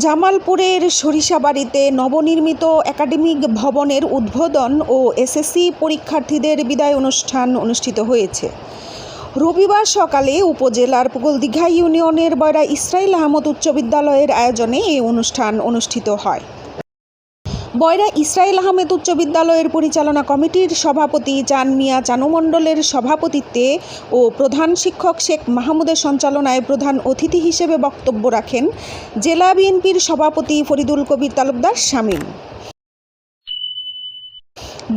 জামালপুরের সরিষাবাড়িতে নবনির্মিত একাডেমিক ভবনের উদ্বোধন ও এসএসসি পরীক্ষার্থীদের বিদায় অনুষ্ঠান অনুষ্ঠিত হয়েছে। রবিবার সকালে উপজেলার পুগলদিঘা ইউনিয়নের বয়রা ইসরাইল আহমদ উচ্চ বিদ্যালয়ের আয়োজনে এই অনুষ্ঠান অনুষ্ঠিত হয়। বয়রা ইসরাইল আহমেদ উচ্চ বিদ্যালয়ের পরিচালনা কমিটির সভাপতি চান মিয়া চানু মণ্ডলের সভাপতিত্বে ও প্রধান শিক্ষক শেখ মাহমুদের সঞ্চালনায় প্রধান অতিথি হিসেবে বক্তব্য রাখেন জেলা বিএনপির সভাপতি ফরিদুল কবির তালুকদার শামীম।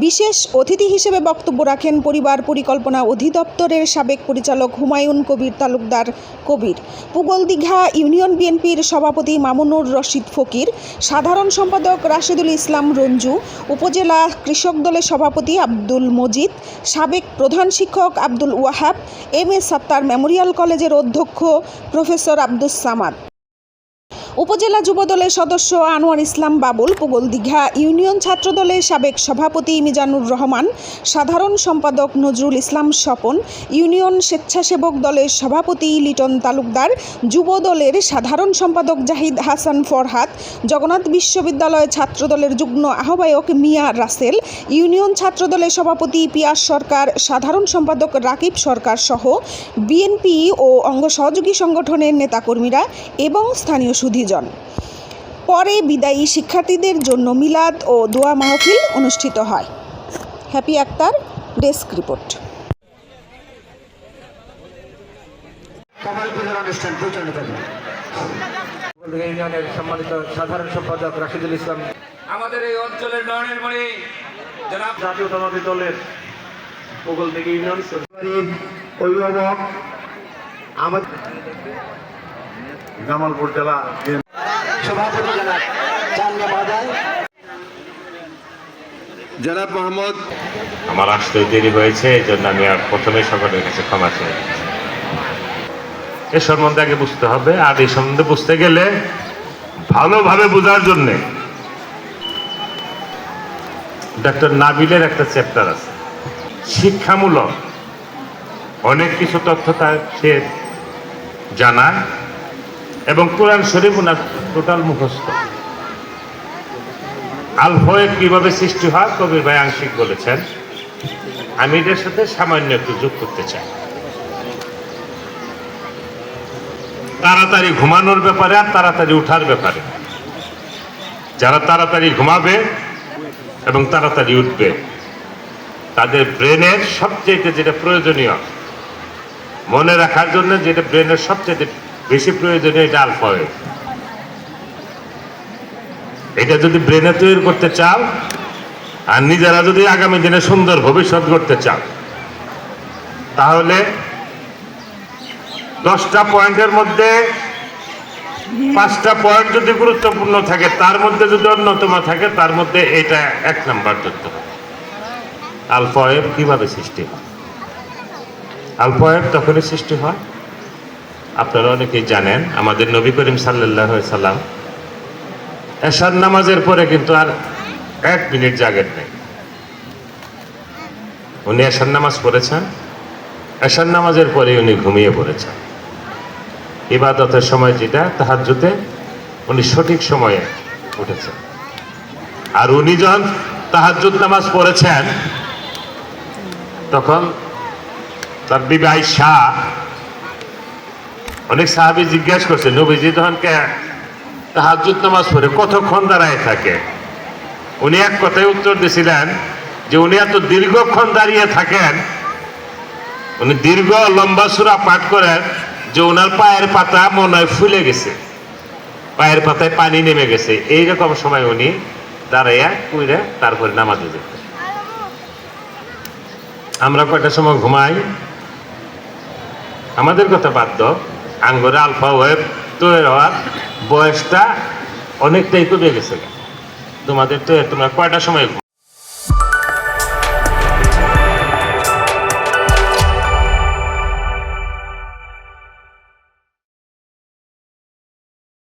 বিশেষ অতিথি হিসেবে বক্তব্য রাখেন পরিবার পরিকল্পনা অধিদপ্তরের সাবেক পরিচালক হুমায়ুন কবির তালুকদার কবির, পুগলদিঘা ইউনিয়ন বিএনপির সভাপতি মামুনুর রশিদ ফকির, সাধারণ সম্পাদক রাশেদুল ইসলাম রঞ্জু, উপজেলা কৃষক দলের সভাপতি আব্দুল মজিদ, সাবেক প্রধান শিক্ষক Abdul Wahab, M A Sattar Memorial কলেজের অধ্যক্ষ প্রফেসর আব্দুস সামাদ, উপজেলা যুবদলের সদস্য আনোয়ার ইসলাম বাবুল, পুগলদিঘা ইউনিয়ন ছাত্রদলের সাবেক সভাপতি মিজানুর রহমান, সাধারণ সম্পাদক নজরুল ইসলাম স্বপন, ইউনিয়ন স্বেচ্ছাসেবক দলের সভাপতি লিটন তালুকদার, যুবদলের সাধারণ সম্পাদক জাহিদ হাসান ফরহাদ, জগন্নাথ বিশ্ববিদ্যালয় ছাত্রদলের যুগ্ম আহ্বায়ক মিয়া রাসেল, ইউনিয়ন ছাত্রদলের সভাপতি পিয়াস সরকার, সাধারণ সম্পাদক রাকিব সরকার সহ বিএনপি ও অঙ্গ সহযোগী সংগঠনের নেতাকর্মীরা এবং স্থানীয় সুধীজন। পরে বিদায়ী শিক্ষার্থীদের জন্য মিলাদ ও দোয়া মাহফিল অনুষ্ঠিত হয়। Happy Akter, desk report. ইউনিয়নের সম্মানিত সাধারণ সম্পাদক রাশেদুল ইসলাম, আমাদের এই অঞ্চলের নয়নের মণি জনাব জাতীয়তাবাদী দলের পুগলদিঘা ইউনিয়ন অভিভাবক, আমাদের জামালপুর জেলা সভাপতি জনাব মোহাম্মদ। আমার আসতে দেরি হয়েছে, এই জন্য আমি আর প্রথমে সকলের কাছে ক্ষমা চাই। এ সম্বন্ধে আগে বুঝতে হবে, আর এই সম্বন্ধে বুঝতে গেলে ভালোভাবে বোঝার জন্যে ডক্টর নাবিলের একটা চ্যাপ্টার আছে শিক্ষামূলক, অনেক কিছু তথ্য তার সে জানায় এবং কোরআন শরীফ ওনার টোটাল মুখস্থ। আলফয়ে কিভাবে সৃষ্টি হয় কবির ভাই আংশিক বলেছেন, আমি এটার সাথে সামান্য একটু যোগ করতে চাই। তাড়াতাড়ি ঘুমানোর ব্যাপারে আর তাড়াতাড়ি উঠার ব্যাপারে, যারা তাড়াতাড়ি ঘুমাবে এবং তাড়াতাড়ি উঠবে তাদের ব্রেনের সবচেয়ে যেটা প্রয়োজনীয় মনে রাখার জন্য, যেটা ব্রেনের সবচেয়ে বেশি প্রয়োজনীয়, এটা আলফাবেট। এটা যদি ব্রেনে তৈরি করতে চাও আর নিজেরা যদি আগামী দিনে সুন্দর ভবিষ্যৎ গড়তে চাও, তাহলে 10টা পয়েন্টের মধ্যে 5টা পয়েন্ট যদি গুরুত্বপূর্ণ থাকে, তার মধ্যে যদি অন্যতম থাকে, তার মধ্যে এটা 1 নাম্বার ধরতে হবে। আলফাবেট কিভাবে সৃষ্টি হয়? আলফাবেট তখনই সৃষ্টি হয়, আপনারা অনেকেই জানেন, আমাদের নবী করিম সাল্লাল্লাহু আলাইহি সাল্লাম এশার নামাজের পরে কিন্তু আর 1 মিনিট জাগেন নেই। উনি এশার নামাজ পড়েছেন, এশার নামাজের পরে উনি ঘুমিয়ে পড়েছেন। ইবাদতের সময় যেটা তাহাজ্জুদে উনি সঠিক সময়ে উঠেছেন। আর উনি যখন তাহাজ্জুদ নামাজ পড়েছেন তখন তার বিবি আয়েশা, অনেক সাহাবী জিজ্ঞাসা করছে নবীজি তখন তাহাজ্জুদ নামাজ পড়ে কতক্ষণ দাঁড়ায় থাকে? উনি এক কথায় উত্তর দিয়েছিলেন যে উনি এত দীর্ঘক্ষণ দাঁড়িয়ে থাকেন, উনি দীর্ঘ লম্বা সূরা পাঠ করেন যে ওনার পায়ের পাতা মনে হয় ফুলে গেছে, পায়ের পাতায় পানি নেমে গেছে। এইরকম সময় উনি দাঁড়াইয়া কইরা তারপরে নামাজে যেতেন। আমরা কয়টার সময় ঘুমাই? আমাদের কথা বাদ দাও, আঙ্গরে আলফা ওয়েব তৈরি হওয়ার বয়সটা অনেকটাই কমে গেছে। তোমাদের তো তোমরা কয়টার সময়